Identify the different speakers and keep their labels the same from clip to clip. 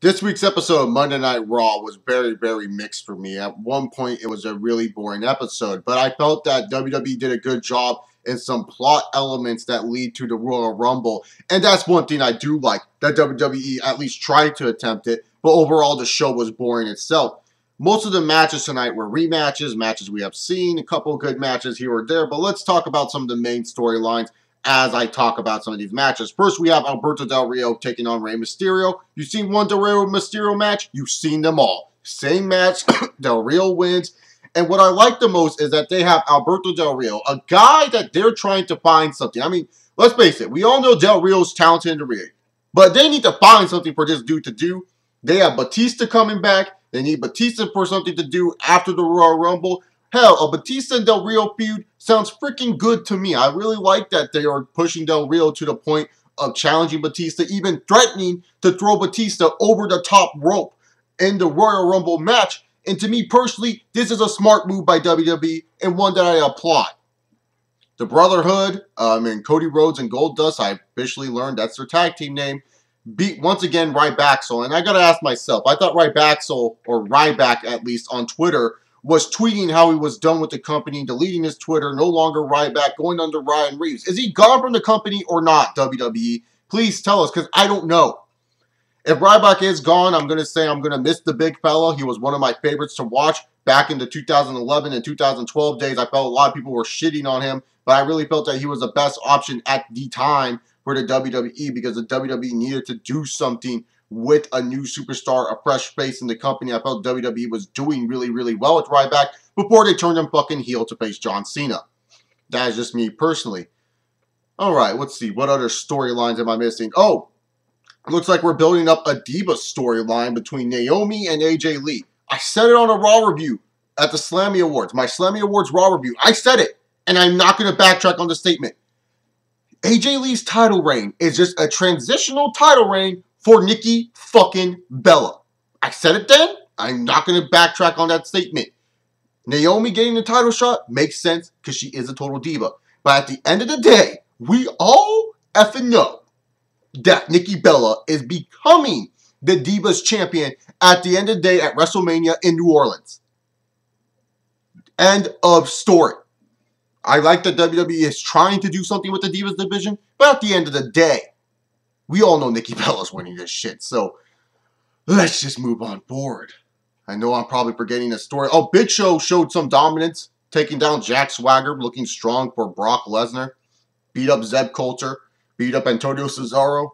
Speaker 1: This week's episode of Monday Night Raw was very, very mixed for me. At one point, it was a really boring episode, but I felt that WWE did a good job in some plot elements that lead to the Royal Rumble, and that's one thing I do like, that WWE at least tried to attempt it, but overall the show was boring itself. Most of the matches tonight were rematches, matches we have seen, a couple of good matches here or there, but let's talk about some of the main storylines as I talk about some of these matches. First, we have Alberto Del Rio taking on Rey Mysterio. You've seen one Del Rio Mysterio match, you've seen them all. Same match, Del Rio wins. And what I like the most is that they have Alberto Del Rio, a guy that they're trying to find something. I mean, let's face it, we all know Del Rio's talented in the ring, but they need to find something for this dude to do. They have Batista coming back. They need Batista for something to do after the Royal Rumble. Hell, a Batista and Del Rio feud sounds freaking good to me. I really like that they are pushing Del Rio to the point of challenging Batista, even threatening to throw Batista over the top rope in the Royal Rumble match. And to me personally, this is a smart move by WWE and one that I applaud. The Brotherhood, and Cody Rhodes and Goldust, I officially learned that's their tag team name, beat once again Ryback. And I gotta ask myself, I thought Ryback, or Ryback at least on Twitter, was tweeting how he was done with the company, deleting his Twitter, no longer Ryback, going under Ryan Reeves. Is he gone from the company or not, WWE? Please tell us, because I don't know. If Ryback is gone, I'm going to say I'm going to miss the big fella. He was one of my favorites to watch back in the 2011 and 2012 days. I felt a lot of people were shitting on him, but I really felt that he was the best option at the time for the WWE because the WWE needed to do something with a new superstar, a fresh face in the company. I felt WWE was doing really, really well with Ryback before they turned him fucking heel to face John Cena. That is just me personally. All right, let's see. What other storylines am I missing? Oh, looks like we're building up a Diva storyline between Naomi and AJ Lee. I said it on a Raw review at the Slammy Awards. My Slammy Awards Raw review. I said it, and I'm not going to backtrack on the statement. AJ Lee's title reign is just a transitional title reign for Nikki fucking Bella. I said it then. I'm not going to backtrack on that statement. Naomi getting the title shot makes sense because she is a total diva. But at the end of the day, we all effing know that Nikki Bella is becoming the Divas champion at the end of the day at WrestleMania in New Orleans. End of story. I like that WWE is trying to do something with the Divas division, but at the end of the day, we all know Nikki Bella's winning this shit, so let's just move on forward. I know I'm probably forgetting a story. Oh, Big Show showed some dominance, taking down Jack Swagger, looking strong for Brock Lesnar. Beat up Zeb Coulter, beat up Antonio Cesaro.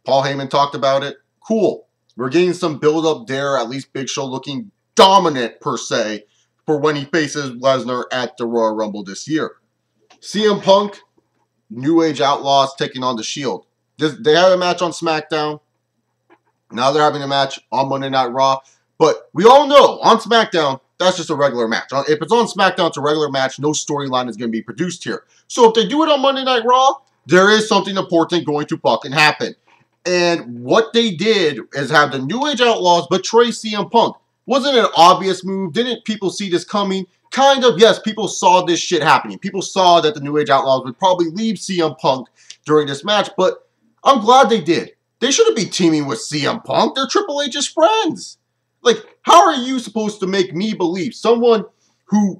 Speaker 1: Paul Heyman talked about it. Cool. We're getting some build-up there, at least Big Show looking dominant, per se, for when he faces Lesnar at the Royal Rumble this year. CM Punk, New Age Outlaws taking on The Shield. They had a match on SmackDown. Now they're having a match on Monday Night Raw. But we all know, on SmackDown, that's just a regular match. If it's on SmackDown, it's a regular match. No storyline is going to be produced here. So if they do it on Monday Night Raw, there is something important going to fucking happen. And what they did is have the New Age Outlaws betray CM Punk. Wasn't it an obvious move? Didn't people see this coming? Kind of, yes, people saw this shit happening. People saw that the New Age Outlaws would probably leave CM Punk during this match, but I'm glad they did. They shouldn't be teaming with CM Punk. They're Triple H's friends. Like, how are you supposed to make me believe someone who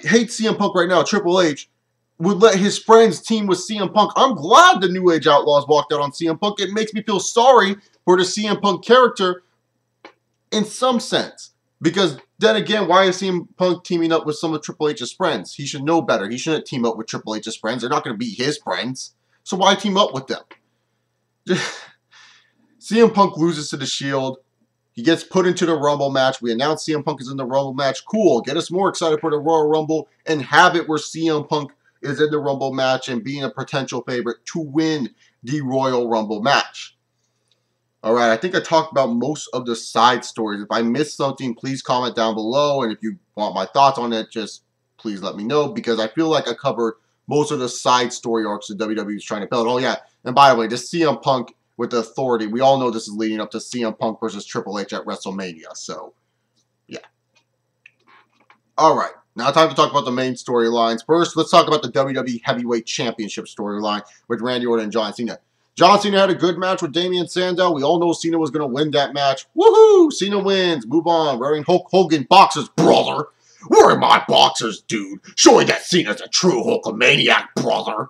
Speaker 1: hates CM Punk right now, Triple H, would let his friends team with CM Punk? I'm glad the New Age Outlaws walked out on CM Punk. It makes me feel sorry for the CM Punk character in some sense. Because then again, why is CM Punk teaming up with some of Triple H's friends? He should know better. He shouldn't team up with Triple H's friends. They're not going to be his friends. So why team up with them? CM Punk loses to The Shield. He gets put into the Rumble match. We announce CM Punk is in the Rumble match. Cool. Get us more excited for the Royal Rumble and have it where CM Punk is in the Rumble match and being a potential favorite to win the Royal Rumble match. All right, I think I talked about most of the side stories. If I missed something, please comment down below. And if you want my thoughts on it, just please let me know because I feel like I covered most of the side story arcs that WWE is trying to build. Oh, yeah. And by the way, this CM Punk with the Authority, we all know this is leading up to CM Punk versus Triple H at WrestleMania. So, yeah. All right. Now time to talk about the main storylines. First, let's talk about the WWE Heavyweight Championship storyline with Randy Orton and John Cena. John Cena had a good match with Damian Sandow. We all know Cena was going to win that match. Woohoo! Cena wins. Move on. Wearing Hulk Hogan boxers, brother. Wearing my boxers, dude. Showing that Cena's a true Hulkamaniac, brother.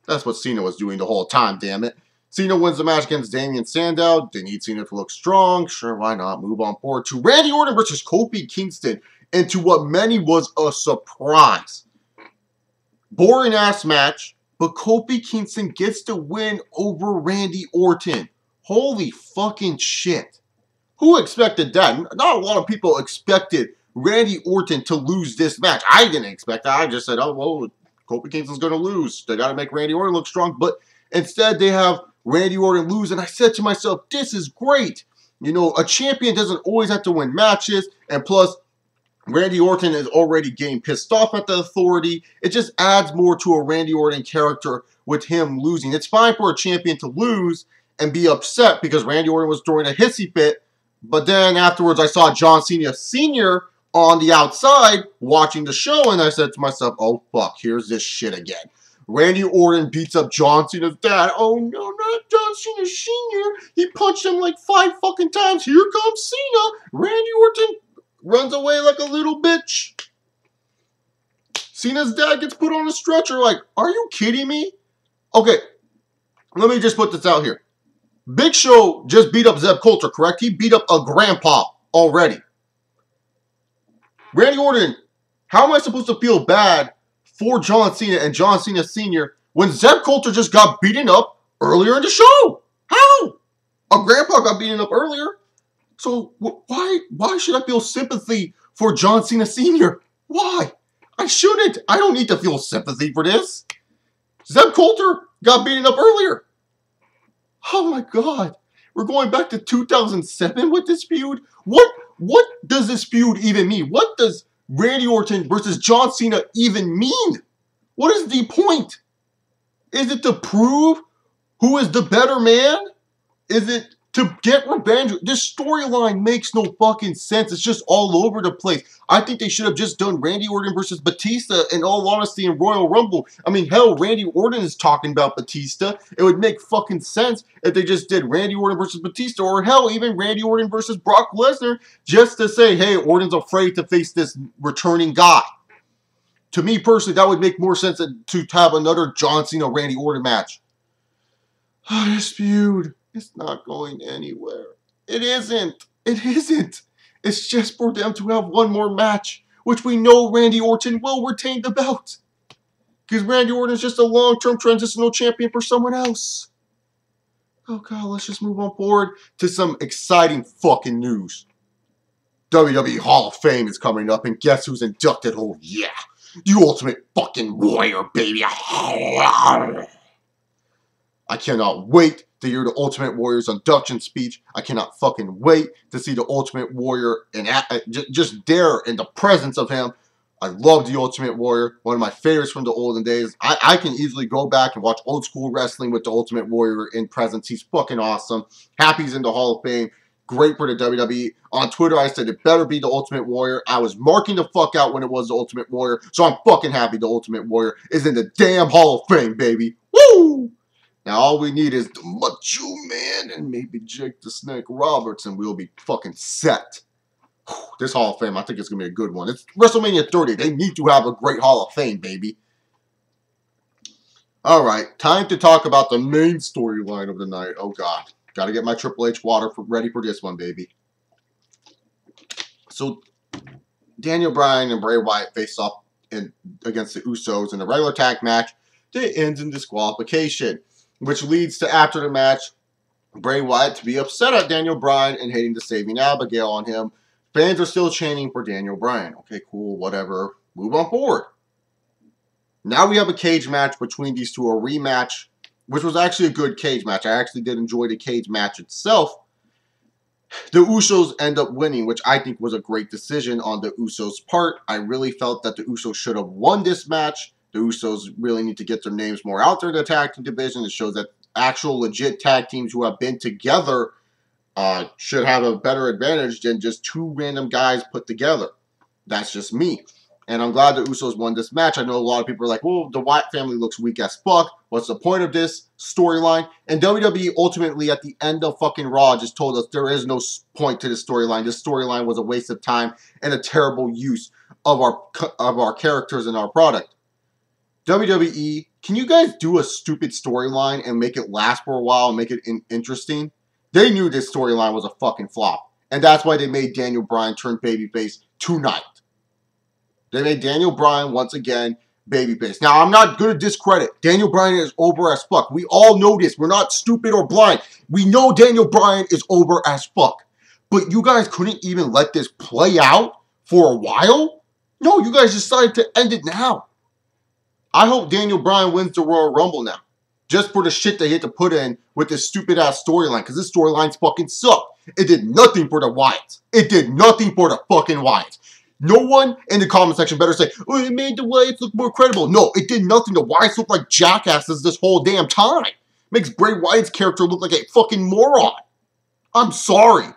Speaker 1: That's what Cena was doing the whole time, damn it. Cena wins the match against Damian Sandow. They need Cena to look strong. Sure, why not? Move on forward to Randy Orton versus Kofi Kingston. Into what many was a surprise. Boring-ass match, but Kofi Kingston gets the win over Randy Orton. Holy fucking shit. Who expected that? Not a lot of people expected Randy Orton to lose this match. I didn't expect that. I just said, oh, well, Kofi Kingston's going to lose. They got to make Randy Orton look strong. But instead, they have Randy Orton lose. And I said to myself, this is great. You know, a champion doesn't always have to win matches. And plus, Randy Orton is already getting pissed off at the Authority. It just adds more to a Randy Orton character with him losing. It's fine for a champion to lose and be upset because Randy Orton was throwing a hissy fit. But then afterwards, I saw John Cena Sr. on the outside watching the show, and I said to myself, oh, fuck, here's this shit again. Randy Orton beats up John Cena's dad. Oh, no, not John Cena Sr. He punched him like 5 fucking times. Here comes Cena. Randy Orton runs away like a little bitch. Cena's dad gets put on a stretcher. Like, are you kidding me? Okay, let me just put this out here. Big Show just beat up Zeb Coulter, correct? He beat up a grandpa already. Randy Orton, how am I supposed to feel bad for John Cena and John Cena Sr. when Zeb Coulter just got beaten up earlier in the show? How? A grandpa got beaten up earlier. So why should I feel sympathy for John Cena Sr.? Why? I shouldn't. I don't need to feel sympathy for this. Zeb Coulter got beaten up earlier. Oh my God. We're going back to 2007 with this feud? What does this feud even mean? What does Randy Orton versus John Cena even mean? What is the point? Is it to prove who is the better man? Is it to get revenge? This storyline makes no fucking sense. It's just all over the place. I think they should have just done Randy Orton versus Batista in all honesty in Royal Rumble. I mean, hell, Randy Orton is talking about Batista. It would make fucking sense if they just did Randy Orton versus Batista, or hell, even Randy Orton versus Brock Lesnar, just to say, hey, Orton's afraid to face this returning guy. To me personally, that would make more sense than to have another John Cena Randy Orton match. This feud. It's not going anywhere. It isn't. It isn't. It's just for them to have one more match, which we know Randy Orton will retain the belt. Because Randy Orton is just a long-term transitional champion for someone else. Oh, God, let's just move on forward to some exciting fucking news. WWE Hall of Fame is coming up, and guess who's inducted? Oh, yeah. The Ultimate fucking Warrior, baby. I cannot wait to hear the Ultimate Warrior's induction speech. I cannot fucking wait to see the Ultimate Warrior and just there in the presence of him. I love the Ultimate Warrior. One of my favorites from the olden days. I can easily go back and watch old school wrestling with the Ultimate Warrior in presence. He's fucking awesome. Happy he's in the Hall of Fame. Great for the WWE. On Twitter, I said it better be the Ultimate Warrior. I was marking the fuck out when it was the Ultimate Warrior. So I'm fucking happy the Ultimate Warrior is in the damn Hall of Fame, baby. Woo! Now all we need is the Macho Man and maybe Jake the Snake Roberts, and we'll be fucking set. This Hall of Fame, I think it's going to be a good one. It's WrestleMania 30. They need to have a great Hall of Fame, baby. Alright, time to talk about the main storyline of the night. Oh, God. Got to get my Triple H water ready for this one, baby. So, Daniel Bryan and Bray Wyatt face off against the Usos in a regular tag match that ends in disqualification, which leads to, after the match, Bray Wyatt to be upset at Daniel Bryan and hating the Saving Abigail on him. Fans are still chanting for Daniel Bryan. Okay, cool, whatever. Move on forward. Now we have a cage match between these two, a rematch, which was actually a good cage match. I actually did enjoy the cage match itself. The Usos end up winning, which I think was a great decision on the Usos' part. I really felt that the Usos should have won this match. The Usos really need to get their names more out there in the tag team division. It shows that actual legit tag teams who have been together should have a better advantage than just two random guys put together. That's just me. And I'm glad the Usos won this match. I know a lot of people are like, well, the Wyatt family looks weak as fuck. What's the point of this storyline? And WWE ultimately at the end of fucking Raw just told us there is no point to this storyline. This storyline was a waste of time and a terrible use of our characters and our product. WWE, can you guys do a stupid storyline and make it last for a while and make it interesting? They knew this storyline was a fucking flop. And that's why they made Daniel Bryan turn babyface tonight. They made Daniel Bryan, once again, babyface. Now, I'm not going to discredit. Daniel Bryan is over as fuck. We all know this. We're not stupid or blind. We know Daniel Bryan is over as fuck. But you guys couldn't even let this play out for a while? No, you guys decided to end it now. I hope Daniel Bryan wins the Royal Rumble now. Just for the shit they had to put in with this stupid-ass storyline. Because this storyline's fucking sucked. It did nothing for the Wyatts. It did nothing for the fucking Wyatts. No one in the comment section better say, oh, it made the Wyatts look more credible. No, it did nothing. The Wyatts look like jackasses this whole damn time. Makes Bray Wyatt's character look like a fucking moron. I'm sorry.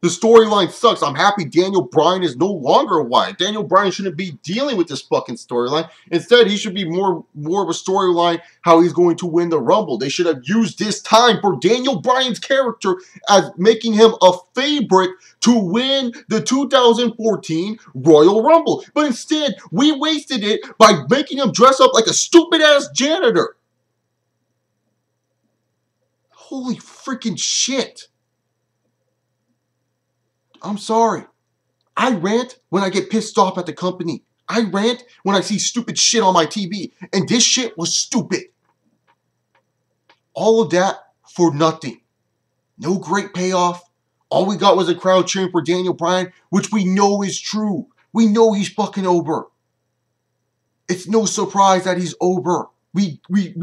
Speaker 1: The storyline sucks. I'm happy Daniel Bryan is no longer a Wyatt. Daniel Bryan shouldn't be dealing with this fucking storyline. Instead, he should be more of a storyline how he's going to win the Rumble. They should have used this time for Daniel Bryan's character as making him a favorite to win the 2014 Royal Rumble. But instead, we wasted it by making him dress up like a stupid-ass janitor. Holy freaking shit. I'm sorry. I rant when I get pissed off at the company. I rant when I see stupid shit on my TV. And this shit was stupid. All of that for nothing. No great payoff. All we got was a crowd cheering for Daniel Bryan, which we know is true. We know he's fucking over. It's no surprise that he's over. We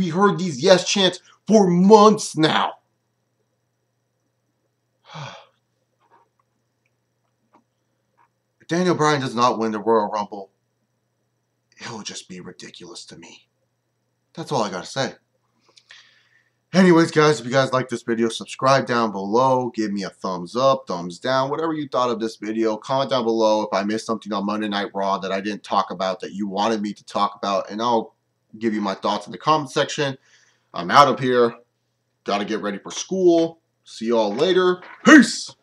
Speaker 1: heard these yes chants for months now. Daniel Bryan does not win the Royal Rumble, it'll just be ridiculous to me. That's all I gotta say. Anyways, guys, if you guys like this video, subscribe down below. Give me a thumbs up, thumbs down, whatever you thought of this video. Comment down below if I missed something on Monday Night Raw that I didn't talk about that you wanted me to talk about, and I'll give you my thoughts in the comment section. I'm out of here. Gotta get ready for school. See y'all later. Peace!